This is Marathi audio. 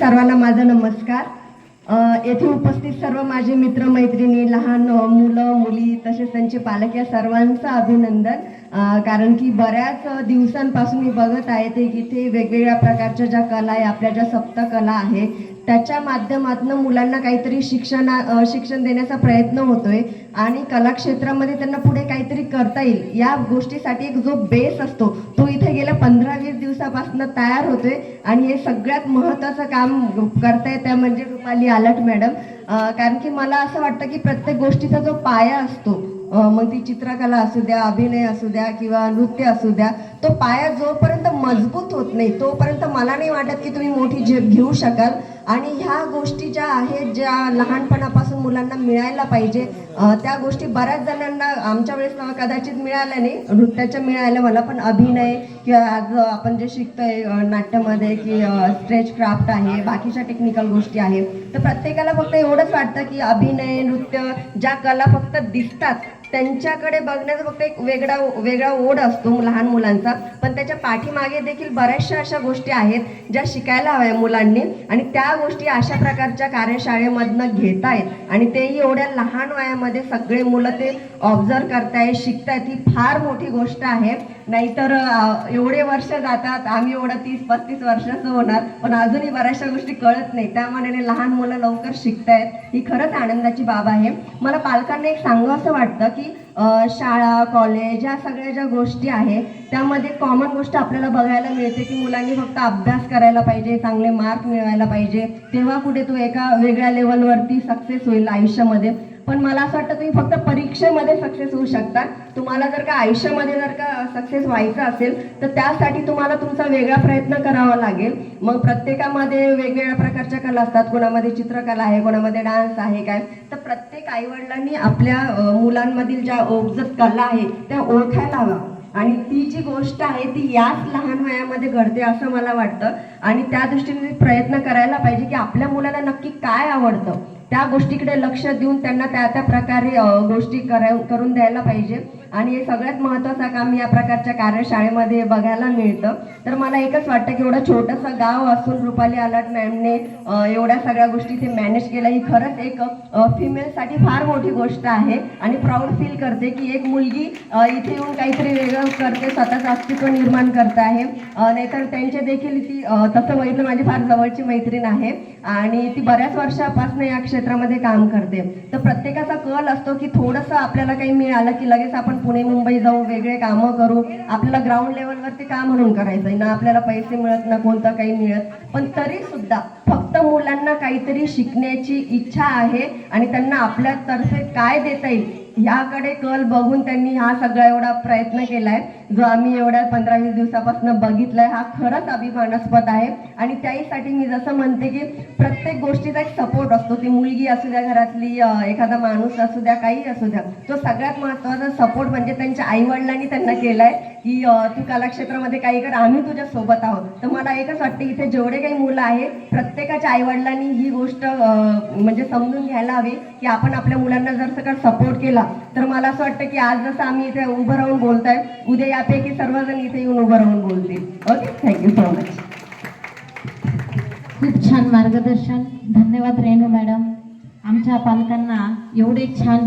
सर्वांना माझा नमस्कार। येथे उपस्थित सर्व माझे मित्र मैत्रिणी, लहान मुलं मुली तसेच त्यांचे पालक या सर्वांचं अभिनंदन। कारण की बऱ्याच दिवसांपासून मी बघत आहे ते की इथे वेगवेगळ्या प्रकारच्या ज्या कला आहे, आपल्या ज्या सप्तकला आहे त्याच्या माध्यमातून मुलांना काहीतरी शिक्षण देण्याचा प्रयत्न होतोय आणि कला क्षेत्रामध्ये त्यांना पुढे काहीतरी करता येईल या गोष्टीसाठी एक जो बेस असतो तो इथे गेल्या 15-20 दिवसापासून तयार होतोय आणि हे सगळ्यात महत्त्वाचं काम करताय त्या म्हणजे रुपाली आलाट मॅडम। कारण की मला असं वाटतं की प्रत्येक गोष्टीचा जो पाया असतो, मग ती चित्रकला असू द्या, अभिनय असू द्या किंवा नृत्य असू द्या, तो पाया जोपर्यंत मजबूत होत नाही तोपर्यंत मला नाही वाटत की तुम्ही मोठी झेप घेऊ शकाल। आणि ह्या गोष्टी ज्या आहेत, ज्या लहानपणापासून मुलांना मिळायला पाहिजे, त्या गोष्टी बऱ्याच जणांना आमच्या वेळेस कदाचित मिळाल्या नाही, नृत्याच्या मिळाल्या मला, पण अभिनय किंवा आज आपण जे शिकतोय नाट्यामध्ये की स्टेज क्राफ्ट आहे, बाकीच्या टेक्निकल गोष्टी आहेत, तर प्रत्येकाला फक्त एवढंच वाटतं की अभिनय नृत्य ज्या कला फक्त दिसतात त्यांच्याकडे बघण्याचा फक्त एक वेगळा ओढ असतो लहान मुलांचा, पण त्याच्या पाठीमागे देखील बऱ्याचशा अशा गोष्टी आहेत ज्या शिकायला हव्या मुलांनी आणि त्या गोष्टी अशा प्रकारच्या कार्यशाळेमधनं घेतायत आणि तेही एवढ्या लहान वयामध्ये सगळे मुलं ते ऑब्झर्व करतायत, शिकतायत, ही फार मोठी गोष्ट आहे। नाहीतर एवढे वर्ष जातात, आम्ही एवढं 30-35 वर्षाचं होणार पण अजूनही बऱ्याचशा गोष्टी कळत नाही, त्या मानाने लहान मुलं लवकर शिकतायत, ही खरंच आनंदाची बाब आहे। मला पालकांना एक सांगावं असं वाटतं की शाळा कॉलेज या सगळ्या ज्या गोष्टी आहेत त्यामध्ये कॉमन गोष्ट आपल्याला बघायला मिळते की मुलांनी फक्त अभ्यास करायला पाहिजे, चांगले मार्क मिळवायला पाहिजे, तेव्हा कुठे तो एका वेगळ्या लेवलवरती सक्सेस होईल आयुष्यामध्ये। पण मला असं वाटतं तुम्ही फक्त परीक्षेमध्ये सक्सेस होऊ शकता, तुम्हाला जर का आयुष्यामध्ये जर का सक्सेस व्हायचं असेल तर त्यासाठी तुम्हाला तुमचा वेगळा प्रयत्न करावा लागेल। मग प्रत्येकामध्ये वेगवेगळ्या प्रकारच्या कला असतात, कोणामध्ये चित्रकला आहे, कोणामध्ये डान्स आहे, काय, तर प्रत्येक आईवडिलांनी आपल्या मुलांमधील ज्या उपजत कला आहे त्या ओळखायला हवा आणि ती जी गोष्ट आहे ती याच लहान वयामध्ये घडते असं मला वाटतं आणि त्या दृष्टीने प्रयत्न करायला पाहिजे की आपल्या मुलाला नक्की काय आवडतं त्या गोष्टीकडे लक्ष देऊन त्यांना त्या प्रकारे गोष्टी करून द्यायला पाहिजे आणि हे सगळ्यात महत्त्वाचं काम या प्रकारच्या कार्यशाळेमध्ये बघायला मिळतं। तर मला एकच वाटतं की एवढं छोटंसं गाव असून रुपाली आलाट मॅमने एवढ्या सगळ्या गोष्टी ते मॅनेज केल्या, ही खरंच एक फिमेलसाठी फार मोठी गोष्ट आहे आणि प्राऊड फील करते की एक मुलगी इथे येऊन काहीतरी वेगळं करते, स्वतःचं अस्तित्व निर्माण करत आहे। नाहीतर त्यांचे देखील ती तसं बघितलं माझी फार जवळची मैत्रीण आहे आणि ती बऱ्याच वर्षापासून या क्षेत्रामध्ये काम करते। तर प्रत्येकाचा कल असतो की थोडंसं आपल्याला काही मिळालं की लगेच आपण पुणे मुंबई जाऊ, वेगळे कामं करू, आपल्याला ग्राउंड लेवलवरती काम म्हणून करायचं ना, आपल्याला पैसे मिळत ना कोणतं काही मिळत, पण तरी सुद्धा फक्त मुलांना काहीतरी शिकण्याची इच्छा आहे आणि त्यांना आपल्यातर्फे काय देता येईल ह्याकडे कल बघून त्यांनी हा सगळा एवढा प्रयत्न केलाय जो आम्ही एवढ्या 15-20 दिवसापासून बघितलाय, हा खरंच अभिमानास्पद आहे। आणि त्याहीसाठी मी जसं म्हणते की प्रत्येक गोष्टीचा एक सपोर्ट असतो, ती मुलगी असू द्या, घरातली एखादा माणूस असू द्या, काही असू द्या, तो सगळ्यात महत्त्वाचा सपोर्ट म्हणजे त्यांच्या आईवडिलांनी त्यांना केलाय की तू कलाक्षेत्रामध्ये काही कर, आम्ही तुझ्या सोबत आहोत। तर मला एकच वाटतं इथे जेवढे काही मुलं आहेत प्रत्येकाच्या आईवडिलांनी ही गोष्ट म्हणजे समजून घ्यायला हवी की आपण आपल्या मुलांना जर सगळं सपोर्ट केला तर मला असं वाटतं की आज जसं आम्ही इथे उभं राहून बोलताय, उद्या यापैकी सर्वजण इथे येऊन उभं राहून बोलतील। Okay, thank you so much. खूप छान मार्गदर्शन, धन्यवाद रेणू मॅडम। आमच्या पालकांना एवढे छान